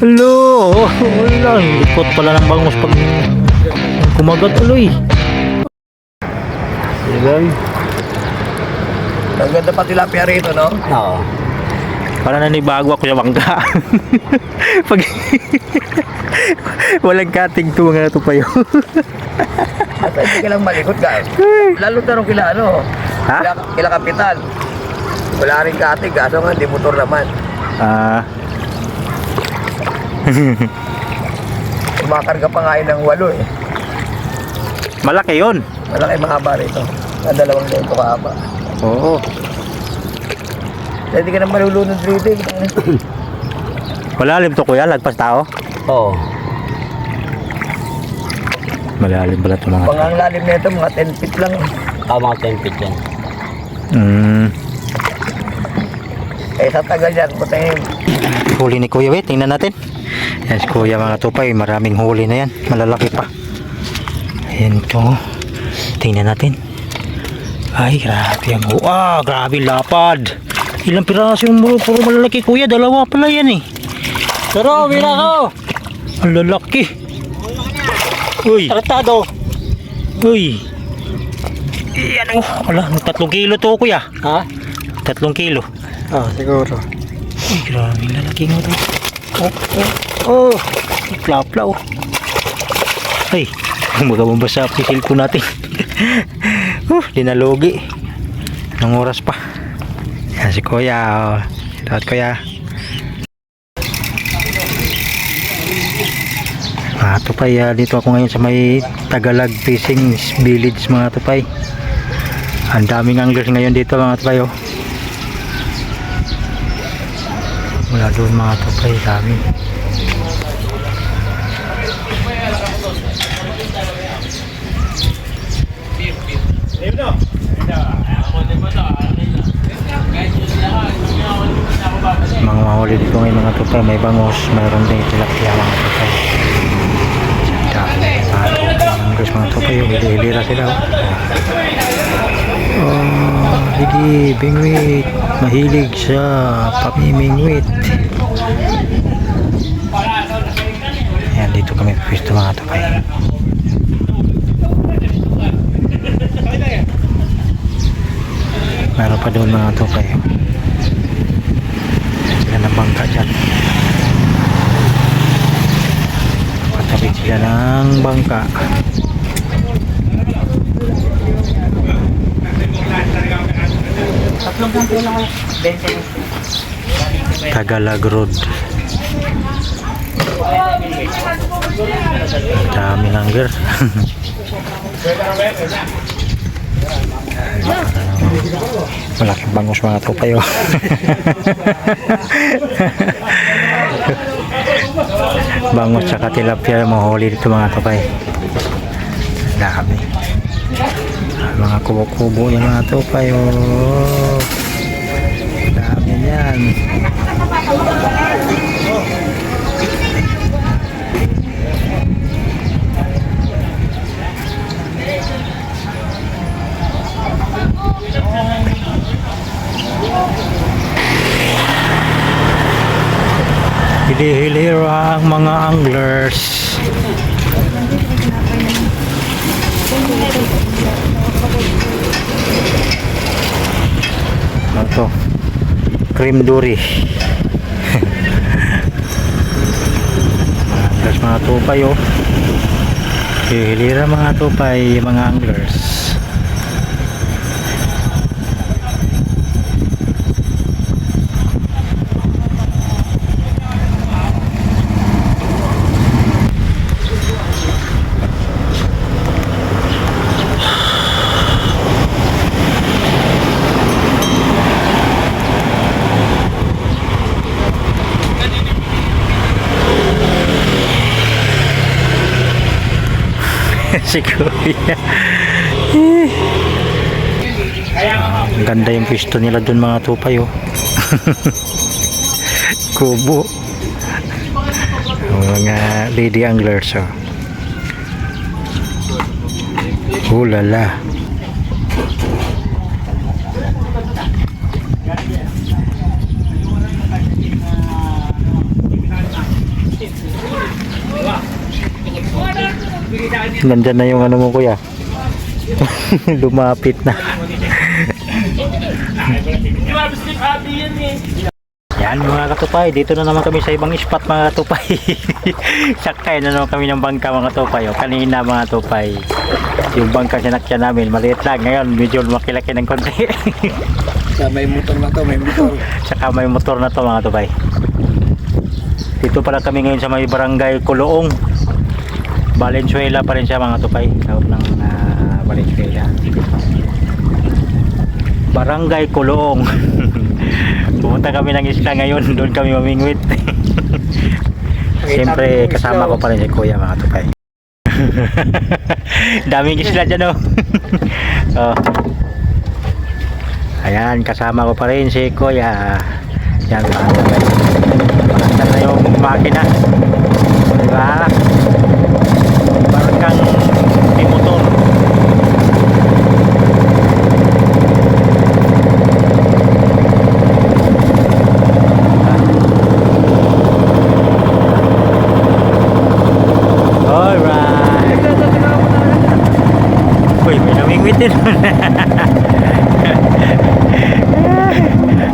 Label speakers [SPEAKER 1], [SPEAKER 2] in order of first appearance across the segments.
[SPEAKER 1] Hello! Wala, likot pala ng bangus pag kumagat uloy. Sige.
[SPEAKER 2] Ang ganda pa tilapia rito, no?
[SPEAKER 1] Oo. Parang nanibago ako sa bangka. Pag walang cutting to mga ito pa yun.
[SPEAKER 2] At hindi ka lang malikot ka. Lalo tarong kila ano?
[SPEAKER 1] Ha?
[SPEAKER 2] Kila kapitan. Wala rin katig, kaso nga di motor naman. Kumakarga pa nga yun ng 8 eh.
[SPEAKER 1] Malaki yun.
[SPEAKER 2] Malaki mahaba rito. Ang 2 ganito kahaba.
[SPEAKER 1] Oo.
[SPEAKER 2] Hindi ka na malulunod rito eh.
[SPEAKER 1] Malalim to kuya, lagpas tao.
[SPEAKER 2] Oo.
[SPEAKER 1] Malalim pala ito mga.
[SPEAKER 2] Pang ang lalim nito, mga 10 feet lang.
[SPEAKER 3] Mga 10 feet yan.
[SPEAKER 2] Eh sa tagal yan, putahin.
[SPEAKER 1] Huli ni kuya, wait, tingnan natin. Yan si kuya mga tupay, maraming huli na yan. Malalaki pa. Ayan ito. Tingnan natin. Ay, grabe ang grabe lapad. Ilang piraso yung puro malalaki kuya, 2 pala yan eh.
[SPEAKER 3] Pero, wala ko!
[SPEAKER 1] Ang lalaki. Uy.
[SPEAKER 3] Tratado!
[SPEAKER 1] Uy. Yan wala, 3 kilo to kuya.
[SPEAKER 3] Ha?
[SPEAKER 1] 3 kilo.
[SPEAKER 3] Siguro.
[SPEAKER 1] Uy, grabe lalaki nga to. Plapla oh. Ay, magabamba sa pisil ko natin. Dinalogi. Anong oras pa? Yan si kuya. Lahat kuya. Mga tupay, dito ako ngayon sa may Tagalog Fishing Village mga tupay. Ang daming anglers ngayon dito mga tupay oh. Wala doon mga tupay, dami. Mga mahuli dito ngayon mga tupay, may bangus, mayroon din tilapia mga tupay. Anglers mga tupay, hili-hilira sila sige, bingwit, mahilig sa pamimingwit. Ayan, dito kami pisto mga tupay. Meron pa doon mga tupay. Sila ng bangka dyan. Patabi sila ng bangka. Tagalog Road. Ang dami langger. Malaking bangus mga tupay oh. Bangus tsaka tilapia mahuli dito mga tupay. Dami. Mga kubo-kubo yung mga tupay oh. Dami yan. Hili-hilira ang mga anglers. Ito cream dory. Anglers mga tupay oh. Hili-hilira mga tupay mga anglers. Si kuya. Ang ganda yung pisto nila dun mga tupay oh. Kubo. Mga lady anglers oh. Hulala. Nandyan na yung ano mo kuya. Lumapit na. Yan mga katupay, dito na naman kami sa ibang spot mga katupay. Sakay na naman kami ng bangka mga katupay. O, kanina mga katupay, yung bangka sinakyan namin, maliit lang. Ngayon medyo makilaki ng konti.
[SPEAKER 2] Sa may motor na to, may motor.
[SPEAKER 1] Saka may motor na to mga katupay. Dito pala kami ngayon sa may barangay Kuloong, Valenzuela pa rin siya mga katupay. Tawag ng Valenzuela, Barangay Kuloong. Pumunta kami ng isla ngayon, doon kami mamingwit. Siyempre kasama ko pa rin si kuya mga tupay. Daming isla dyan oh. Oh. Ayan, kasama ko pa rin si kuya. Yan mga tupay. Maganda na yung makina, diba? Parang kang may motor.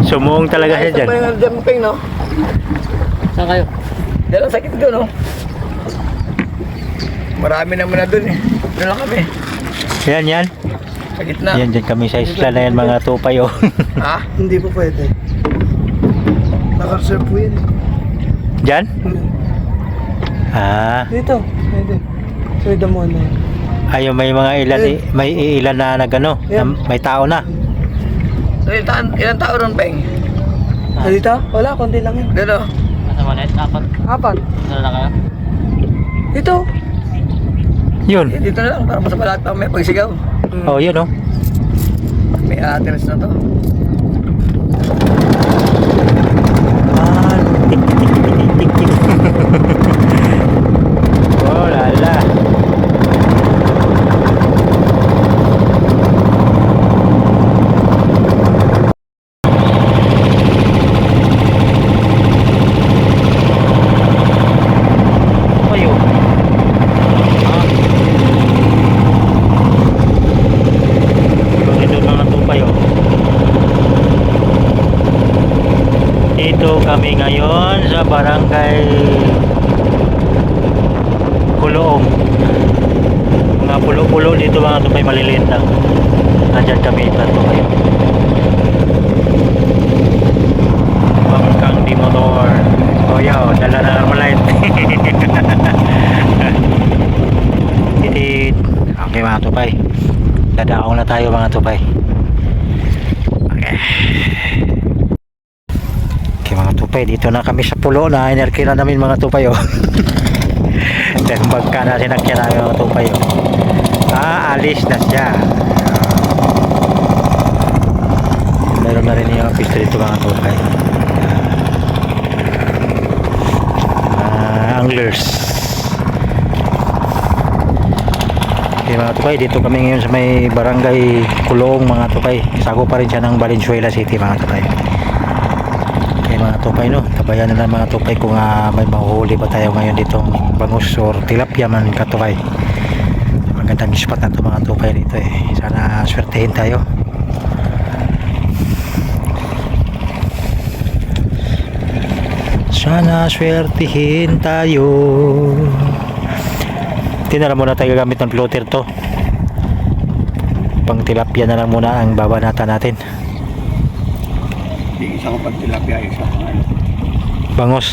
[SPEAKER 1] Sumuong talaga siya dyan.
[SPEAKER 2] Sa may jumping, no?
[SPEAKER 3] Saan kayo?
[SPEAKER 2] Dalang sakit doon, no? Marami naman na doon, eh. Doon lang kami.
[SPEAKER 1] Yan, yan.
[SPEAKER 2] Sa gitna.
[SPEAKER 1] Yan, dyan kami sa isla na yan mga tupay oh.
[SPEAKER 2] Ha?
[SPEAKER 3] Hindi po pwede. Naka-reserve po yan.
[SPEAKER 1] Dyan? Ah,
[SPEAKER 3] Dito, pwede. Pwede mo na.
[SPEAKER 1] ayun may mga ilan, may ilan na nagano, na may tao na.
[SPEAKER 2] So, ilang tao ron, Peng?
[SPEAKER 3] Dito? Wala, konti lang yun.
[SPEAKER 2] Dito.
[SPEAKER 3] Nasa manet? Apat. Apat? Dito na kayo? Dito.
[SPEAKER 1] Yun.
[SPEAKER 2] Dito na lang, para masabalat pa may pagsigaw.
[SPEAKER 1] Oh, yun oh.
[SPEAKER 2] May address na to.
[SPEAKER 1] Ah, tik tik tik tik tik tik. Oh, lala. Ayo. Ah. Ito mga tupay oh. Dito kami ngayon sa barangay Kuloong. Mga pulo-pulo dito mga tupay, maliliit lang. Nandyan kami ito ngayon. Bangkang di motor. Oh yaw, dala na ng light. Titit. Okay mga tupay, dadaong na tayo mga tupay. Okay. Okay mga tupay, dito na kami sa pulo na inerkila namin mga tupay oh. Dahil bangka na sinakyan namin mga tupay oh. Ah, alis na siya. Meron na rin yung pista dito mga tupay. Anglers. Okay mga tupay, dito kami ngayon sa may barangay Kuloong mga tupay. Sago pa rin siya ng Valenzuela City mga tupay. Okay mga tupay no, tabayan na lang mga tupay kung may mahuhuli pa tayo ngayon ditong bangus or tilapia man katupay. Magandang spot na to mga tupay dito eh. Sana swertehin tayo. Sana swertihin tayo. Tinala muna tayo gamit ng floater to. Pang tilapia na lang muna ang babanatan natin.
[SPEAKER 2] Isa ko pag tilapia, isa ko ano.
[SPEAKER 1] Bangos.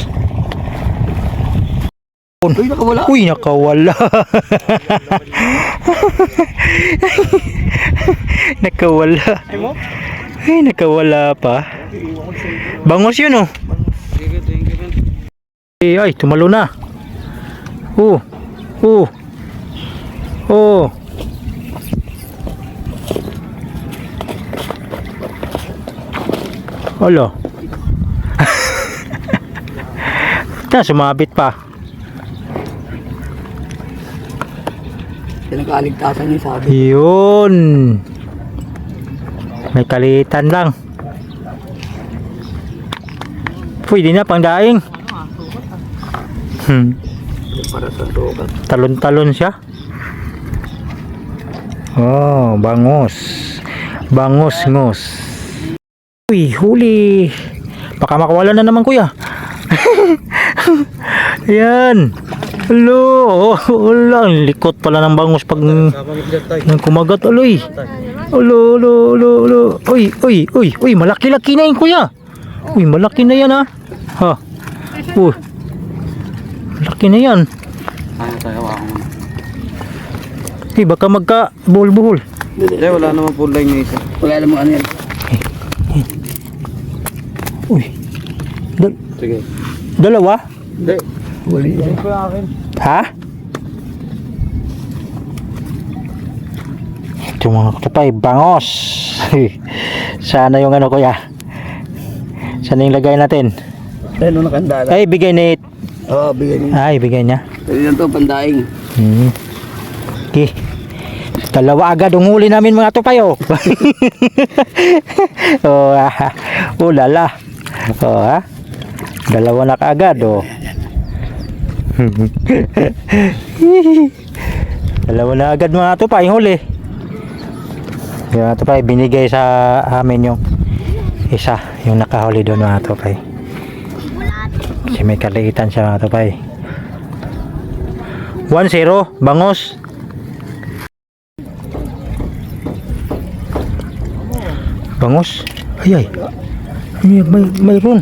[SPEAKER 2] Uy, nakawala.
[SPEAKER 1] Uy, nakawala. Nakawala. Ay, nakawala pa. Bangos yun oh. Ay, tumalo na. Oh. Oh. Oh. Hala. Ta, sumabit pa.
[SPEAKER 2] Pinakaligtasan niya sabi.
[SPEAKER 1] Yun. May kalitan lang. Pwede na pang daing.
[SPEAKER 2] Para sa sukat.
[SPEAKER 1] Talon-talon siya. Oh, bangos. Bangos-ngos. Uy, huli. Baka makawala na naman kuya. Yan. Hello. Wala. Likot pala ng bangos pag nang kumagat. Aloy. Ulo, ulo, ulo, ulo. Uy, uy, uy, uy. Malaki-laki na yun kuya. Uy, malaki na yan ha. Ha. Uy. Malaki na yan.
[SPEAKER 3] Ano tayo ako?
[SPEAKER 1] Uy, baka magka-buhol-buhol.
[SPEAKER 3] Hindi, wala naman full line yung isa.
[SPEAKER 2] Wala alam mo ano yan.
[SPEAKER 1] Uy.
[SPEAKER 3] Sige.
[SPEAKER 1] Dalawa?
[SPEAKER 3] Hindi.
[SPEAKER 2] Huli yan.
[SPEAKER 3] Ito yung akin.
[SPEAKER 1] Ha? Ito mga katapay, bangos. Sana yung ano kuya. Sana yung lagay natin.
[SPEAKER 2] Ano nakandala?
[SPEAKER 1] Ay, bigay ni...
[SPEAKER 2] Oo, bigyan niya.
[SPEAKER 1] Ay, bigay niya.
[SPEAKER 2] Pwede lang to, pandaing.
[SPEAKER 1] Okay. Dalawa agad ang huli namin mga tupayo. Oh, oh lala. Oh, ha? Dalawa na kaagad, oh. Dalawa na agad mga tupay huli. Yung mga tupay binigay sa amin yung isa, yung nakahuli doon mga tupay. Kasi may kaliitan siya mga tupay. 1-0, bangos. Bangos. Ayay. Mayroon.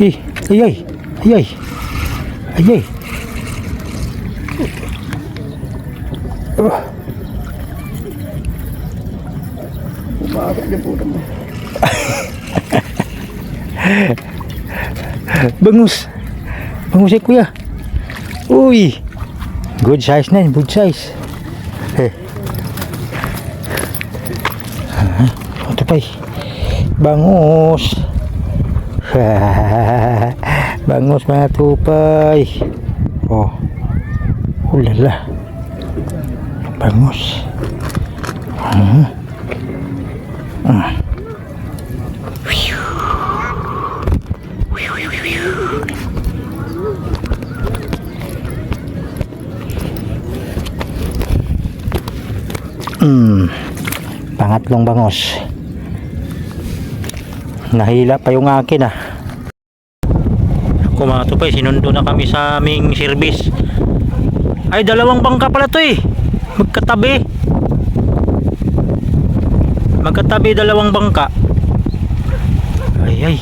[SPEAKER 1] Ayay. Ayay. Ayay.
[SPEAKER 2] Umakakot niya po naman.
[SPEAKER 1] Bangus. Bangus eh kuya. Uy. Good size na yun. Good size. Ito pa eh. Bangus. Bangus mga tupay. Oh. Ulala. Bangus. Pangatlong bangos. Nahila pa yung akin ah. Ako mga tupay, sinundo na kami sa aming service. Ay, dalawang bangka pala to eh. Magkatabi. Magkatabi dalawang bangka. Ay,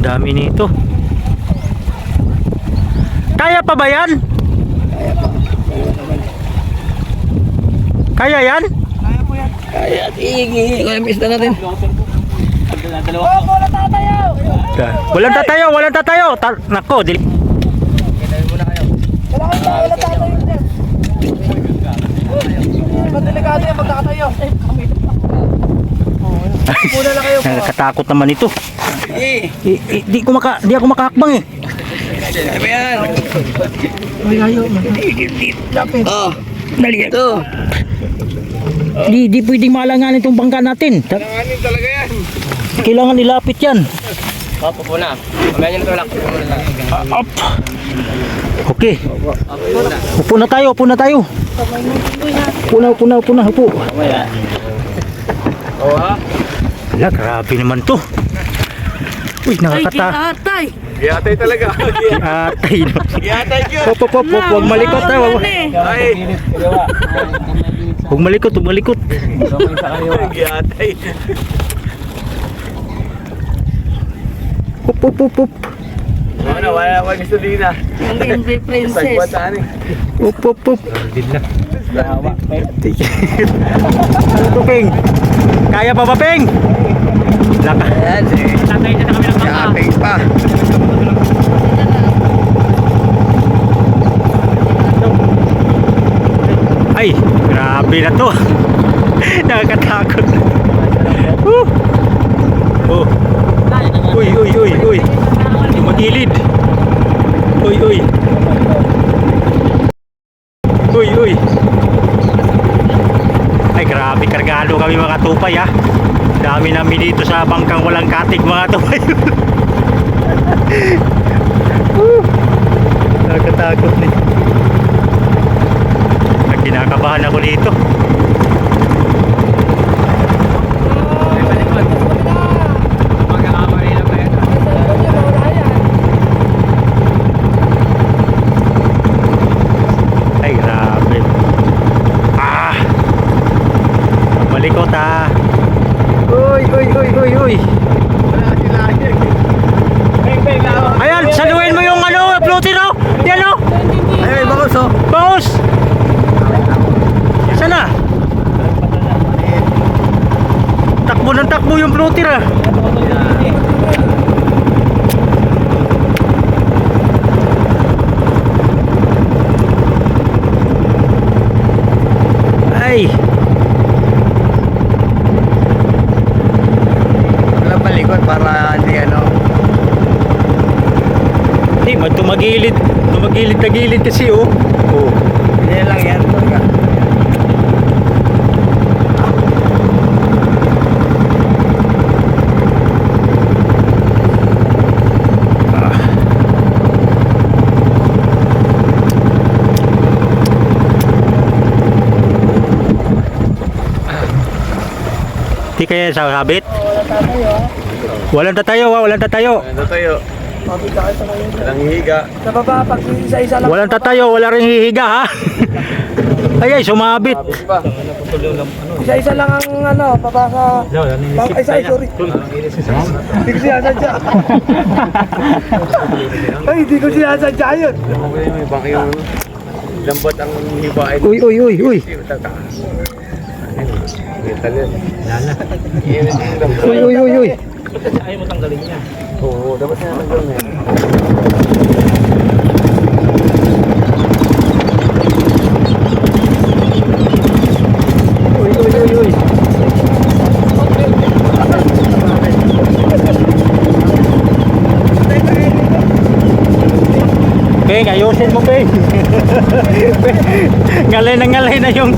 [SPEAKER 1] dami nito. Kaya pa ba yan? Kaya yan?
[SPEAKER 2] Kaya, tingin. Kaya miss na natin.
[SPEAKER 1] Walang tatayo. Nako,
[SPEAKER 2] Delikado yan, magkakatayo. Muna lang kayo.
[SPEAKER 1] nakakatakot naman ito. Di ako makahakbang eh.
[SPEAKER 2] Ano ba yan? Oh, dali ito.
[SPEAKER 1] Di pwedeng maalangan itong bangka natin.
[SPEAKER 2] Alanganin talaga yan.
[SPEAKER 1] Kailangan ilapit yan.
[SPEAKER 3] Opo po na. Mamaya nyo tulak.
[SPEAKER 1] Up. Okay. Upo na tayo. Upo.
[SPEAKER 3] Mamaya. Oo ha?
[SPEAKER 1] Wala, grabe naman to. Uy, nakakata.
[SPEAKER 2] Giyatay talaga.
[SPEAKER 1] Atay.
[SPEAKER 2] Giyatay yun.
[SPEAKER 1] Pop. Huwag malikot ha.
[SPEAKER 2] Ay.
[SPEAKER 1] Huwag malikot.
[SPEAKER 2] Giyatay.
[SPEAKER 1] Up.
[SPEAKER 2] Wala gusto din na.
[SPEAKER 4] Yung Envy Princess.
[SPEAKER 2] Sagwataan eh.
[SPEAKER 1] Up. Ano to, Peng? Kaya pa ba, Peng?
[SPEAKER 2] Ayan,
[SPEAKER 3] Tatay na kami ng bangka.
[SPEAKER 2] giyatay pa.
[SPEAKER 1] Ay, grabe na to. Nakakatakot. Oh. Uy. Magilid. Uy. Ay, grabe, kargado kami mga tupay ha. Dami namin dito sa bangkang walang katig mga tupay. Nakakatakot din. Kinakabahan ako dito. Ay, grabe. Malikot Uy, uy, uy, uy, uy. Ayan, saluhin mo yung floater Yan
[SPEAKER 2] Ay, bagos oh.
[SPEAKER 1] Baos! Sana? Takbo ng takbo yung floater Ay!
[SPEAKER 2] Wala palikot para hindi
[SPEAKER 1] Hindi, tumagilid na gilid kasi oh.
[SPEAKER 2] Hindi lang yan.
[SPEAKER 1] Di kaya sabit? Walang tatayo. Walang tatayo.
[SPEAKER 2] Ito tayo. Walang hihiga.
[SPEAKER 4] Sa baba, pag isa-isa lang.
[SPEAKER 1] Walang tatayo, wala ring hihiga Ay, sumabit.
[SPEAKER 4] Isa-isa lang ang baba sa... Ay, sorry. Hindi ko sinasadya. Ay, hindi ko sinasadya yun.
[SPEAKER 2] May bangka yung lambat ang hibain.
[SPEAKER 1] Uy.
[SPEAKER 2] Uy,
[SPEAKER 1] Uy.
[SPEAKER 3] Ayaw mo tanggalin niya.
[SPEAKER 2] Oo, dapat na nagawin yan.
[SPEAKER 1] Uy. Peng, ayusin mo, Peng. Ngalay na yung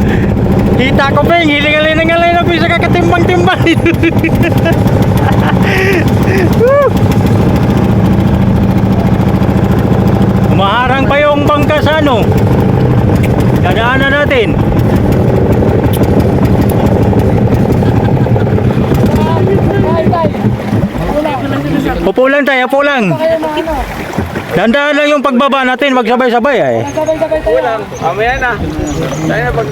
[SPEAKER 1] hita ko, Peng. Ngalay na, Peng, sa kakatimbang-timbang. Umaharang pa yung bangka sa dadaanan natin. Upo lang tayo, upo lang. Dandaan lang yung pagbaba natin, magsabay-sabay
[SPEAKER 4] Sabay-sabay tayo.
[SPEAKER 2] Walang, mamaya na. Tayo na pag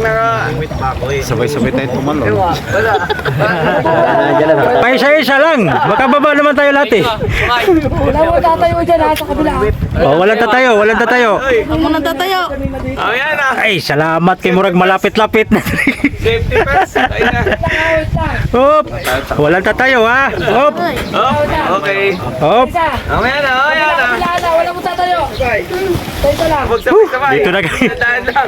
[SPEAKER 2] sabay-sabay tayo tumalo. Wala.
[SPEAKER 1] Paisa-isa lang, makababa naman tayo lahat
[SPEAKER 4] Wala mo tatayo dyan sa kabila.
[SPEAKER 1] Walang tatayo.
[SPEAKER 4] Huwag mo nang tatayo.
[SPEAKER 2] Mamaya na.
[SPEAKER 1] Ay, salamat kay Murag, malapit-lapit na.
[SPEAKER 2] Safety first. Tayo na.
[SPEAKER 1] Hop, walang tatayo Hop,
[SPEAKER 2] Okay.
[SPEAKER 1] hop.
[SPEAKER 2] Mamaya na. Mamaya na.
[SPEAKER 4] Wala mo tatayo. Isa lang.
[SPEAKER 2] Magsabay-sabay.
[SPEAKER 1] Dito na kayo.
[SPEAKER 2] Tandaan lang.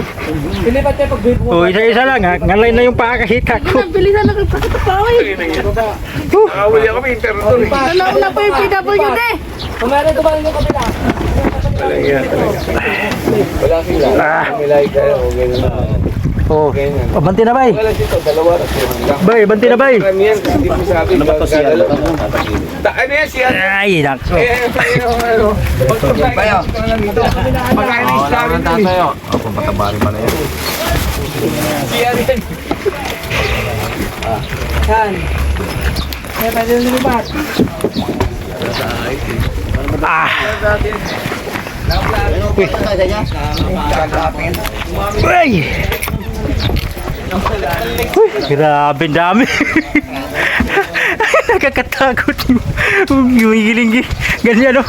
[SPEAKER 4] Pilipat kayo pag-brief mo.
[SPEAKER 1] Isa lang Ngalay na yung pakakahita ko.
[SPEAKER 4] Bilisan lang pagkatapawin.
[SPEAKER 2] Nakahuli ako may internet.
[SPEAKER 4] Nalaw na po yung PWD. Kumari ko ba yung kabila?
[SPEAKER 2] Wala sila. May like kayo. Okay na.
[SPEAKER 1] Banti na bay.
[SPEAKER 2] Wala dito. Dalawa.
[SPEAKER 1] Bay, banti na bay.
[SPEAKER 2] Yan, hindi mo sabi. Ano ba to siya? Ano yan siya?
[SPEAKER 1] Ay, nako.
[SPEAKER 2] Pagkain ng istorya tayo.
[SPEAKER 3] Kung patabari pa na yan.
[SPEAKER 2] Siya rin.
[SPEAKER 4] Yan. Kaya pwede yung lumipat.
[SPEAKER 1] Ay! Grabe dami. Nakakatakot yung hiling ganyan Ay.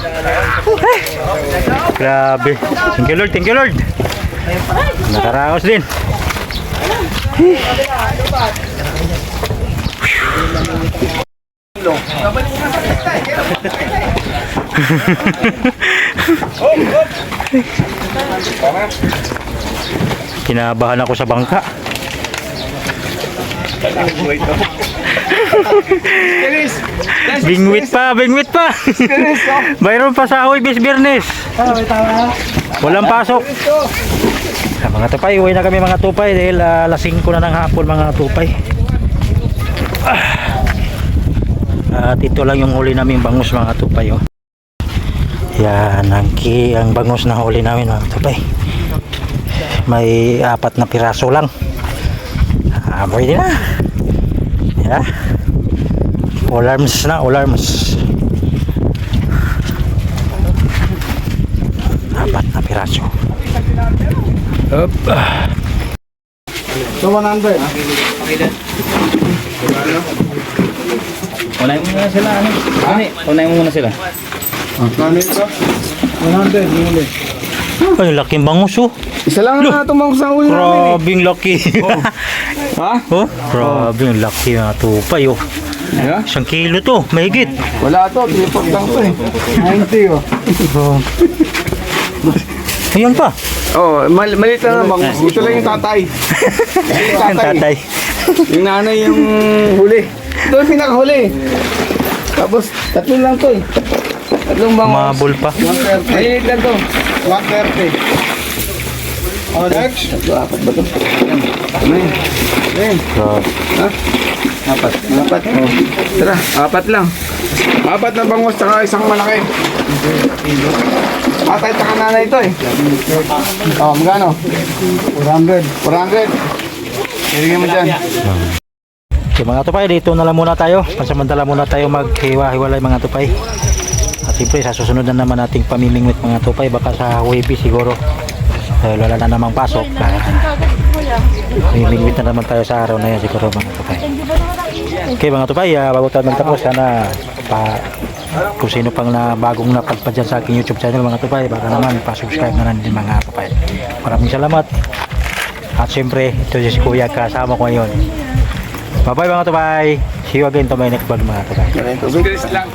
[SPEAKER 1] Grabe. Thank you Lord. Nakaraos din. Kinabahan ako sa bangka. Bingwit pa. Mayroon pa sa Ahoy Bisbirnes. Walang pasok. Mga tupay, uwi na kami mga tupay dahil alas 5 na ng hapon mga tupay. At ito lang yung huli naming bangus mga tupay Yan ang bangus na huli namin mga tupay. May 4 na piraso lang. Pwede na. Yeah. All arms na, all arms. 4 na piraso. Up.
[SPEAKER 2] So 100.
[SPEAKER 3] Unahin mo muna sila, ano? Unahin mo muna sila.
[SPEAKER 2] Kano ito? 100. Huli.
[SPEAKER 1] Ay, laking bangus oh.
[SPEAKER 2] Isa lang na tumang sa huli namin eh.
[SPEAKER 1] Grabing laki.
[SPEAKER 2] Ha?
[SPEAKER 1] Oh, grabing laki mga tupay oh.
[SPEAKER 2] Yeah?
[SPEAKER 1] 1 kilo to, mahigit.
[SPEAKER 2] Wala to, tripod lang to eh. 90 oh.
[SPEAKER 1] Ayun pa.
[SPEAKER 2] Oh, maliit lang naman. Ito lang yung tatay. Yung
[SPEAKER 1] Ang tatay.
[SPEAKER 2] Yung nanay yung huli. Ito yung pinakahuli. Tapos, 3 lang to eh. 3 bangos.
[SPEAKER 1] Mabul pa.
[SPEAKER 2] 130. Maliit lang to. 130. Oh, next. 4 ba to? Ano yun? Ayun. Ha? 4. Oh. Tara, 4 lang. 4 na bangos tsaka isang malaki. Tatay tsaka nanay ito eh. Oh, magkano? 400. 400. Ibigay mo dyan.
[SPEAKER 1] Okay, mga tupay, dito na lang muna tayo. Pansamantala muna tayo maghiwa-hiwalay mga tupay. At siyempre, sa susunod na naman nating pamimingwit mga tupay. Baka sa Huwebes siguro. Dahil wala na namang pasok. Pamimingwit na naman tayo sa araw na yan siguro mga tupay. Okay mga tupay, bago tayo magtapos, sana kung sino pang bagong napadpad dyan sa aking YouTube channel mga tupay, baka naman pa-subscribe na din mga tupay. Maraming salamat. At siyempre, ito si Kuya kasama ko ngayon. Bye bye mga tupay. See you again to my next vlog mga tupay.
[SPEAKER 2] Bilis lang.